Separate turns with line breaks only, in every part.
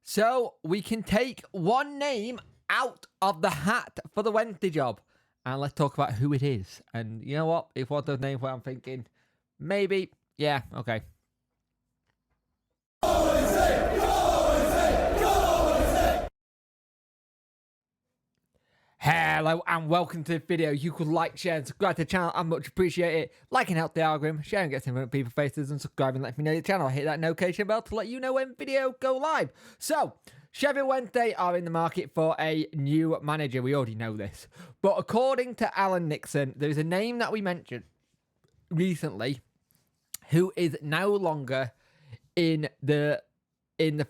So we can take one name out of the hat for the Wednesday job. And let's talk about who it is. And you know what? If one of those names where I'm thinking, maybe, yeah, okay. Hello and welcome to the video. You could like, share and subscribe to the channel. I much appreciate it. Liking helps the algorithm, sharing gets in front of people's faces, and subscribing lets me know the channel. Hit that notification bell to let you know when video go live. So, Sheffield Wednesday are in the market for a new manager. We already know this. But according to Alan Nixon, there is a name that we mentioned recently who is no longer in the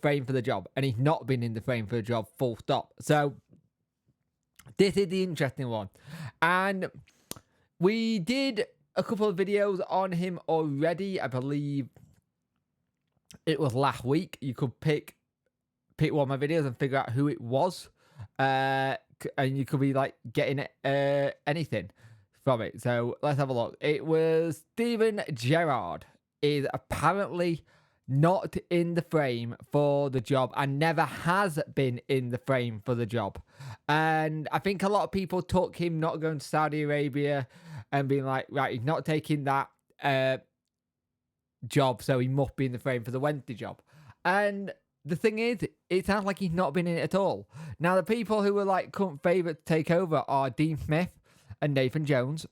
frame for the job. And he's not been in the frame for the job, full stop. So, this is the interesting one. And we did a couple of videos on him already. I believe it was last week. You could pick one of my videos and figure out who it was. And you could be like getting anything from it. So let's have a look. It was Steven Gerrard is apparently not in the frame for the job and never has been in the frame for the job. And I think a lot of people took him not going to Saudi Arabia and being like, right, he's not taking that job, so he must be in the frame for the Wednesday job. And the thing is, it sounds like he's not been in it at all. Now, the people who were like current favourite to take over are Dean Smith and Nathan Jones.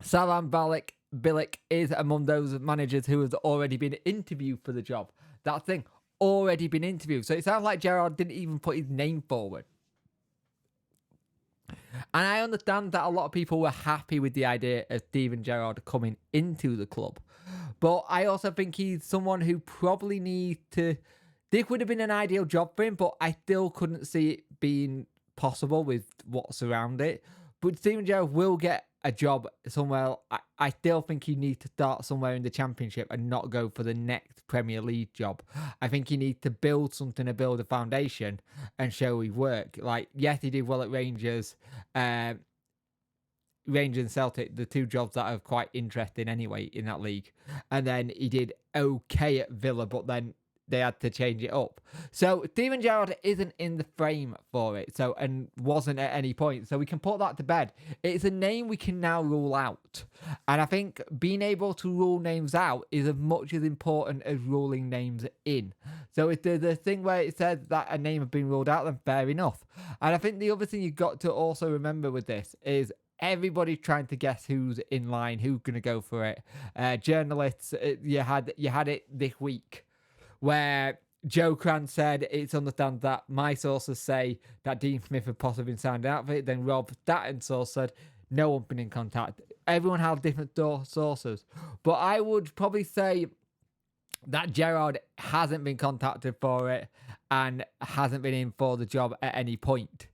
Salam Bilic is among those managers who has already been interviewed for the job. That thing, already been interviewed. So it sounds like Gerrard didn't even put his name forward. And I understand that a lot of people were happy with the idea of Steven Gerrard coming into the club. But I also think he's someone who probably needs to... This would have been an ideal job for him, but I still couldn't see it being possible with what's around it. But Steven Gerrard will get a job somewhere. I still think he needs to start somewhere in the Championship and not go for the next Premier League job. I think he needs to build something to build a foundation and show his work. Like, yes, he did well at Rangers. Rangers and Celtic, the two jobs that are quite interesting anyway in that league. And then he did okay at Villa, but then they had to change it up. So Steven Gerrard isn't in the frame for it, so and wasn't at any point. So we can put that to bed. It's a name we can now rule out. And I think being able to rule names out is as much as important as ruling names in. So if there's a thing where it says that a name has been ruled out, then fair enough. And I think the other thing you've got to also remember with this is everybody's trying to guess who's in line, who's going to go for it. Journalists, you had it this week, where Joe Cran said it's understand that my sources say that Dean Smith had possibly been signed out for it. Then Rob Statton's source said no one's been in contact. Everyone had different sources. But I would probably say that Gerrard hasn't been contacted for it and hasn't been in for the job at any point.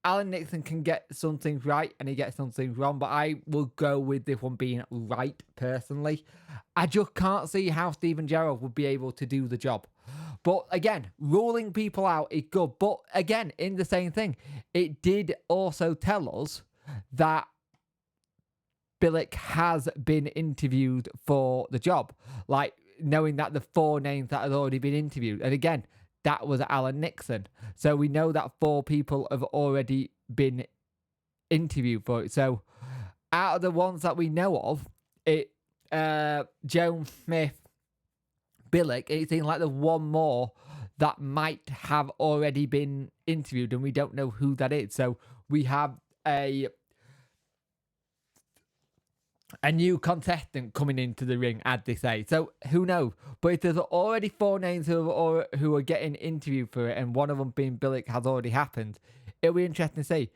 Alan Nixon can get some things right and he gets some things wrong, but I will go with this one being right personally. I just can't see how Steven Gerrard would be able to do the job. But again, ruling people out is good. But again, in the same thing, it did also tell us that Bilic has been interviewed for the job. Like, knowing that the 4 names that had already been interviewed. And again, that was Alan Nixon. So we know that 4 people have already been interviewed for it. So out of the ones that we know of, Jones, Smith, Bilic, it seems like there's one more that might have already been interviewed and we don't know who that is. So we have a new contestant coming into the ring, as they say. So who knows? But if there's already 4 names who are getting interviewed for it, and one of them being Bilic has already happened, it'll be interesting to see.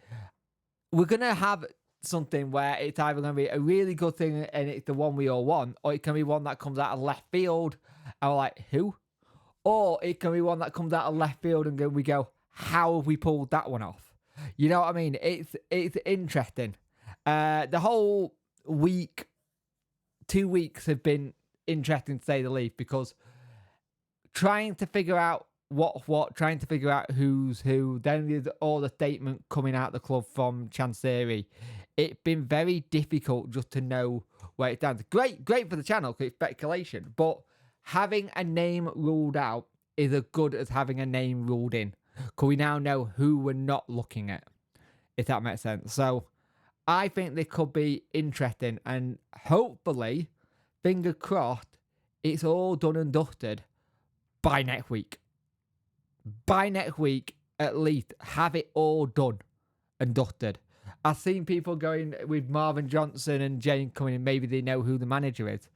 We're going to have something where it's either going to be a really good thing and it's the one we all want, or it can be one that comes out of left field and we're like, who? Or it can be one that comes out of left field and we go, how have we pulled that one off? You know what I mean? It's interesting. The whole week, 2 weeks have been interesting to say the least, because trying to figure out trying to figure out who's who, then there's all the statement coming out the club from Chansiri. It's been very difficult just to know where it stands. Great for the channel because it's speculation, but having a name ruled out is as good as having a name ruled in. Because we now know who we're not looking at, if that makes sense. So I think they could be interesting, and hopefully, fingers crossed, it's all done and dusted by next week. By next week, at least, have it all done and dusted. I've seen people going with Marvin Johnson and James coming in. Maybe they know who the manager is.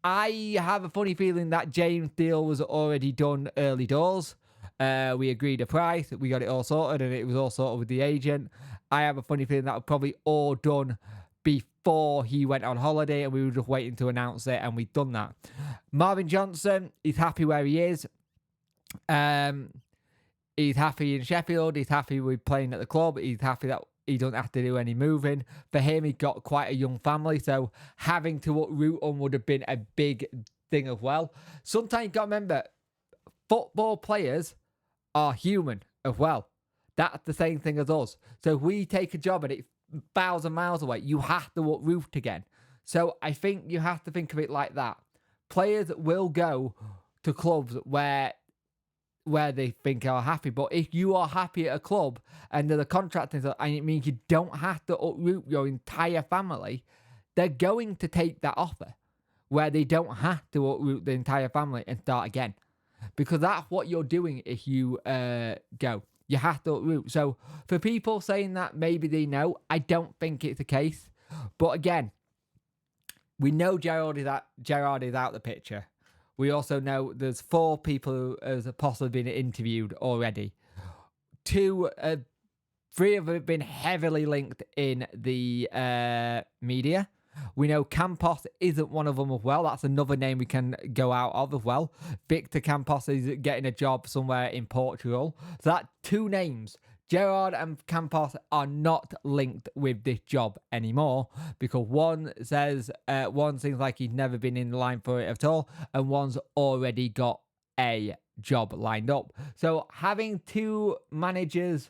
I have a funny feeling that James' deal was already done early doors. We agreed a price. We got it all sorted, and it was all sorted with the agent. I have a funny feeling that was probably all done before he went on holiday, and we were just waiting to announce it, and we've done that. Marvin Johnson, he's happy where he is. He's happy in Sheffield. He's happy with playing at the club. He's happy that he doesn't have to do any moving. For him, he got quite a young family, so having to uproot him would have been a big thing as well. Sometimes you got to remember, football players are human as well. That's the same thing as us. So if we take a job and it's 1,000 miles away, you have to uproot again. So I think you have to think of it like that. Players will go to clubs where they think are happy. But if you are happy at a club and the contract is, and it means you don't have to uproot your entire family, they're going to take that offer where they don't have to uproot the entire family and start again. Because that's what you're doing if you go. You have to uproot. So for people saying that maybe they know, I don't think it's the case. But again, we know Gerrard is out the picture. We also know there's 4 people who have possibly been interviewed already. 3 of them have been heavily linked in the media. We know Campos isn't one of them as well. That's another name we can go out of as well. Victor Campos is getting a job somewhere in Portugal. So that's 2 names. Gerrard and Campos are not linked with this job anymore because one seems like he's never been in line for it at all, and one's already got a job lined up. So having 2 managers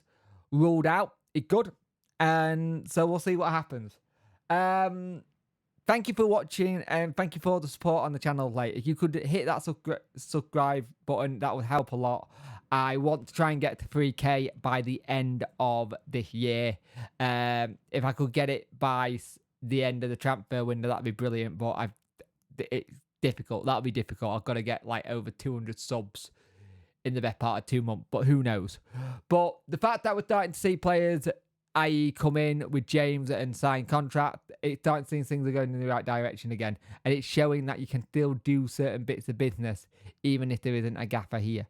ruled out is good, and so we'll see what happens. Thank you for watching, and thank you for the support on the channel. Like, if you could hit that subscribe button, that would help a lot. I want to try and get to 3K by the end of this year. If I could get it by the end of the transfer window, that'd be brilliant. But it's difficult. That'll be difficult. I've got to get like over 200 subs in the best part of 2 months. But who knows? But the fact that we're starting to see players, i.e. come in with James and sign contract, it's starting to see things are going in the right direction again. And it's showing that you can still do certain bits of business, even if there isn't a gaffer here.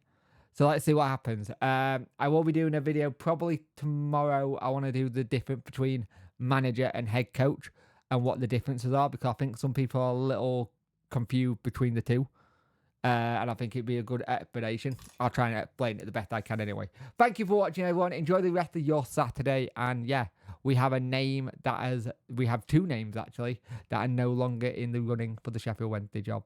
So let's see what happens. I will be doing a video probably tomorrow. I want to do the difference between manager and head coach and what the differences are, because I think some people are a little confused between the two. And I think it'd be a good explanation. I'll try and explain it the best I can anyway. Thank you for watching, everyone. Enjoy the rest of your Saturday. And yeah, we have 2 names actually that are no longer in the running for the Sheffield Wednesday job.